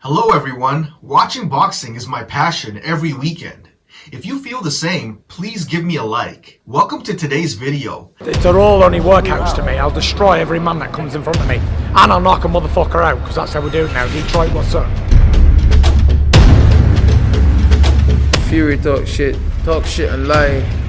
Hello everyone, watching boxing is my passion every weekend. If you feel the same, please give me a like. Welcome to today's video. They're all only workouts to me. I'll destroy every man that comes in front of me. And I'll knock a motherfucker out, because that's how we do it now. Detroit, what's up? Fury talk shit and lie.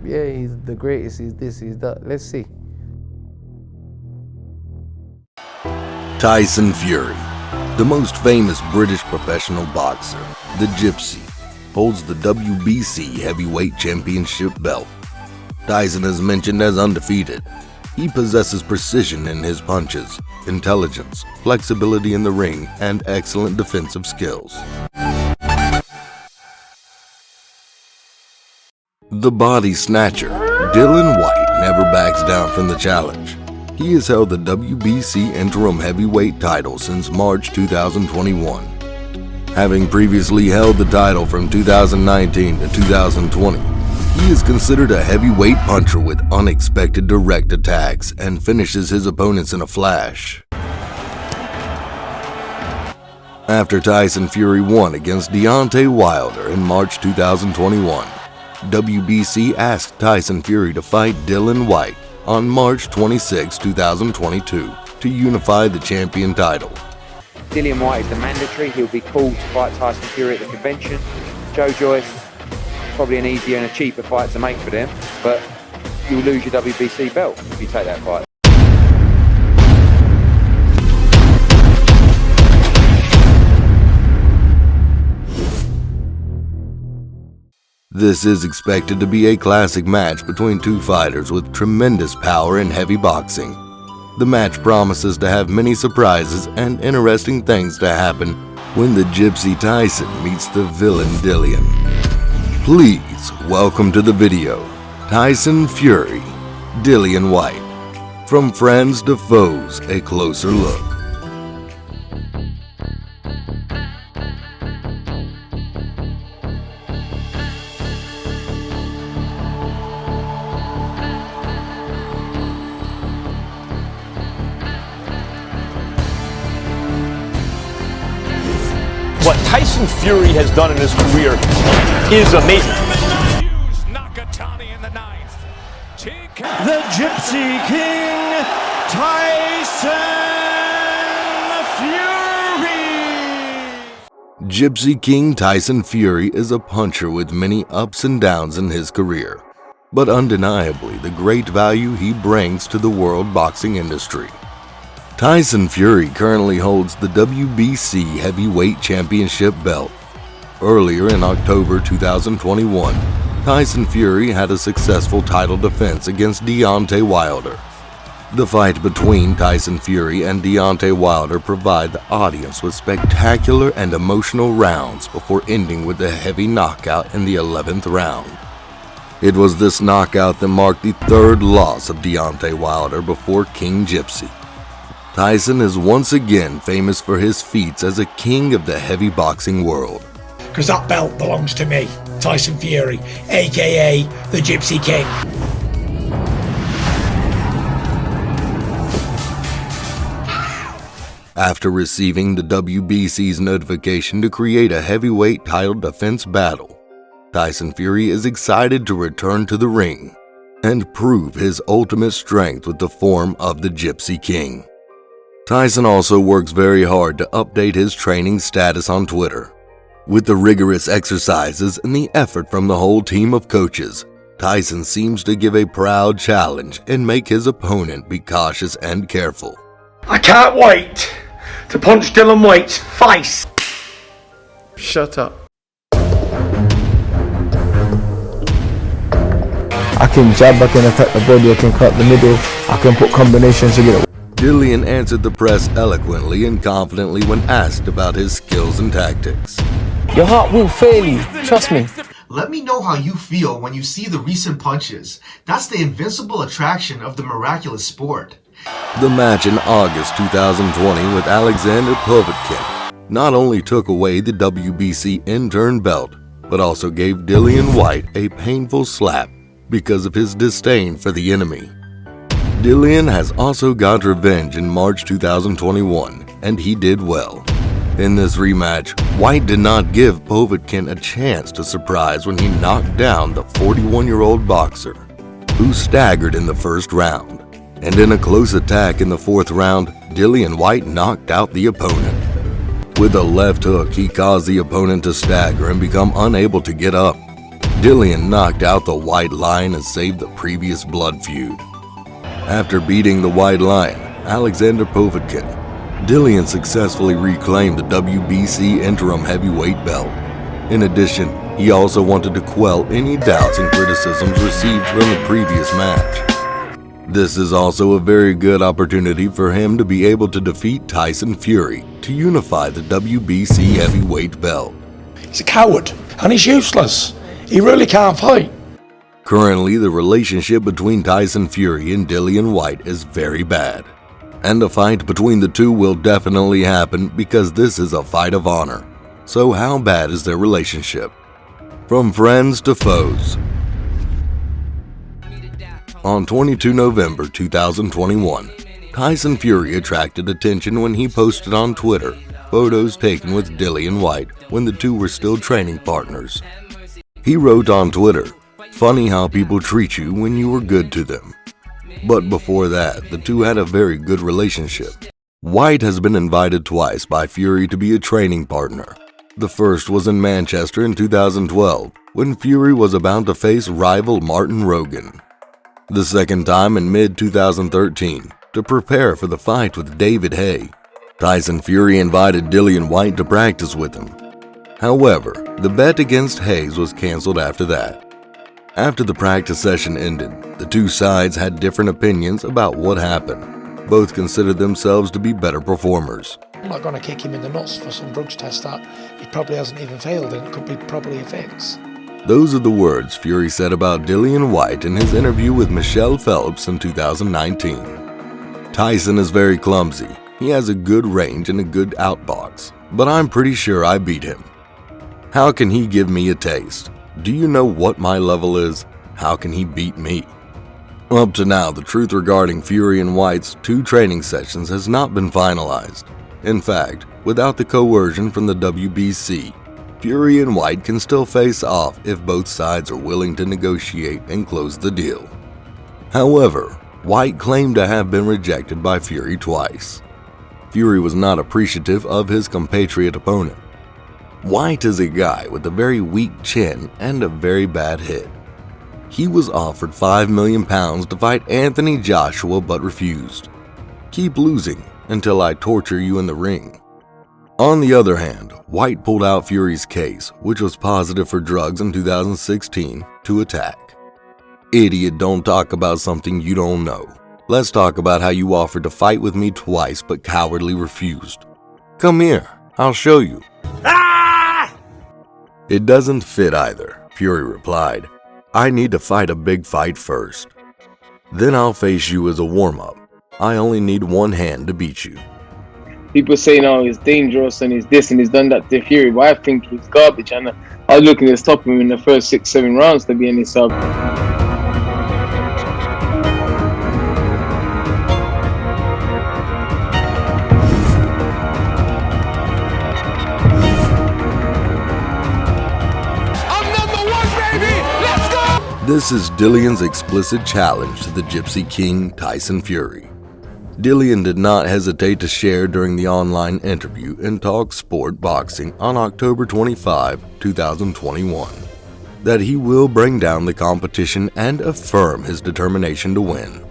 Yeah, he's the greatest, he's this, he's that. Let's see. Tyson Fury, the most famous British professional boxer, the Gypsy, holds the WBC heavyweight championship belt. Tyson is mentioned as undefeated. He possesses precision in his punches, intelligence, flexibility in the ring, and excellent defensive skills. The Body Snatcher, Dillian Whyte, never backs down from the challenge. He has held the WBC interim heavyweight title since March 2021. Having previously held the title from 2019 to 2020, he is considered a heavyweight puncher with unexpected direct attacks and finishes his opponents in a flash. After Tyson Fury won against Deontay Wilder in March 2021, WBC asked Tyson Fury to fight Dillian Whyte on March 26, 2022 to unify the champion title. Dillian Whyte is the mandatory. He'll be called to fight Tyson Fury at the convention. Joe Joyce, probably an easier and a cheaper fight to make for them, but you'll lose your WBC belt if you take that fight. This is expected to be a classic match between two fighters with tremendous power in heavy boxing. The match promises to have many surprises and interesting things to happen when the Gypsy Tyson meets the villain Dillian. Please welcome to the video, Tyson Fury, Dillian Whyte. From friends to foes, a closer look. What Tyson Fury has done in his career is amazing. The Gypsy King, Tyson Fury! Gypsy King Tyson Fury is a puncher with many ups and downs in his career, but undeniably the great value he brings to the world boxing industry. Tyson Fury currently holds the WBC Heavyweight Championship belt. Earlier in October 2021, Tyson Fury had a successful title defense against Deontay Wilder. The fight between Tyson Fury and Deontay Wilder provided the audience with spectacular and emotional rounds before ending with a heavy knockout in the 11th round. It was this knockout that marked the third loss of Deontay Wilder before King Gypsy. Tyson is once again famous for his feats as a king of the heavy boxing world. Because that belt belongs to me, Tyson Fury, aka the Gypsy King. After receiving the WBC's notification to create a heavyweight title defense battle, Tyson Fury is excited to return to the ring and prove his ultimate strength with the form of the Gypsy King. Tyson also works very hard to update his training status on Twitter. With the rigorous exercises and the effort from the whole team of coaches, Tyson seems to give a proud challenge and make his opponent be cautious and careful. I can't wait to punch Dillian Whyte's face. Shut up. I can jab, I can attack the body, I can cut the middle, I can put combinations to get it. Dillian answered the press eloquently and confidently when asked about his skills and tactics. Your heart will fail you, trust me. Let me know how you feel when you see the recent punches. That's the invincible attraction of the miraculous sport. The match in August 2020 with Alexander Povetkin not only took away the WBC interim belt, but also gave Dillian Whyte a painful slap because of his disdain for the enemy. Dillian has also got revenge in March 2021, and he did well. In this rematch, Whyte did not give Povetkin a chance to surprise when he knocked down the 41-year-old boxer, who staggered in the first round. And in a close attack in the fourth round, Dillian Whyte knocked out the opponent. With a left hook, he caused the opponent to stagger and become unable to get up. Dillian knocked out the White Lion and saved the previous blood feud. After beating the White Lion, Alexander Povetkin, Dillian successfully reclaimed the WBC interim heavyweight belt. In addition, he also wanted to quell any doubts and criticisms received from the previous match. This is also a very good opportunity for him to be able to defeat Tyson Fury to unify the WBC heavyweight belt. He's a coward, and he's useless. He really can't fight. Currently, the relationship between Tyson Fury and Dillian Whyte is very bad. And a fight between the two will definitely happen because this is a fight of honor. So how bad is their relationship? From friends to foes. On 22 November 2021, Tyson Fury attracted attention when he posted on Twitter photos taken with Dillian Whyte when the two were still training partners. He wrote on Twitter, "Funny how people treat you when you were good to them." But before that, the two had a very good relationship. Whyte has been invited twice by Fury to be a training partner. The first was in Manchester in 2012, when Fury was about to face rival Martin Rogan. The second time in mid-2013, to prepare for the fight with David Haye. Tyson Fury invited Dillian Whyte to practice with him. However, the bet against Hayes was cancelled after that. After the practice session ended, the two sides had different opinions about what happened. Both considered themselves to be better performers. I'm not going to kick him in the nuts for some drugs test that he probably hasn't even failed and it could be probably a fix. Those are the words Fury said about Dillian Whyte in his interview with Michelle Phelps in 2019. Tyson is very clumsy. He has a good range and a good outbox, but I'm pretty sure I beat him. How can he give me a taste? Do you know what my level is? How can he beat me? Up to now, the truth regarding Fury and Whyte's two training sessions has not been finalized. In fact, without the coercion from the WBC, Fury and Whyte can still face off if both sides are willing to negotiate and close the deal. However, Whyte claimed to have been rejected by Fury twice. Fury was not appreciative of his compatriot opponent. Whyte is a guy with a very weak chin and a very bad head. He was offered £5 million to fight Anthony Joshua but refused. Keep losing until I torture you in the ring. On the other hand, Whyte pulled out Fury's case, which was positive for drugs in 2016, to attack. Idiot, don't talk about something you don't know. Let's talk about how you offered to fight with me twice but cowardly refused. Come here, I'll show you. It doesn't fit either, Fury replied. I need to fight a big fight first. Then I'll face you as a warm-up. I only need one hand to beat you. People saying, oh, he's dangerous and he's this and he's done that to Fury, but I think he's garbage. And I was looking to stop him in the first 6-7 rounds to be any sub. This is Dillian's explicit challenge to the Gypsy King, Tyson Fury. Dillian did not hesitate to share during the online interview in Talk Sport Boxing on October 25, 2021, that he will bring down the competition and affirm his determination to win.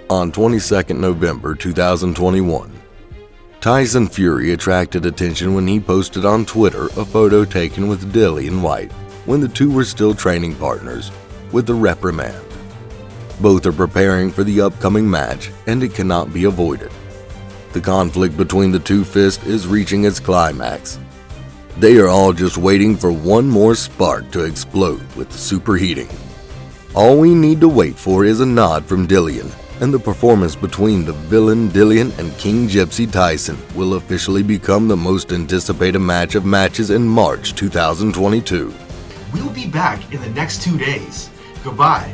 On 22nd November 2021, Tyson Fury attracted attention when he posted on Twitter a photo taken with Dillian Whyte when the two were still training partners, with the reprimand. Both are preparing for the upcoming match, and it cannot be avoided. The conflict between the two fists is reaching its climax. They are all just waiting for one more spark to explode with the superheating. All we need to wait for is a nod from Dillian, and the performance between the villain Dillian and King Gypsy Tyson will officially become the most anticipated match of matches in March 2022. back in the next 2 days. Goodbye.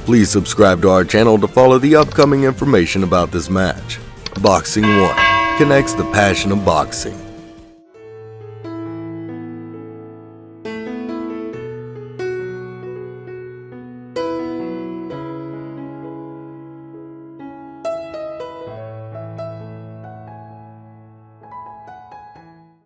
Please subscribe to our channel to follow the upcoming information about this match. Boxing One connects the passion of boxing.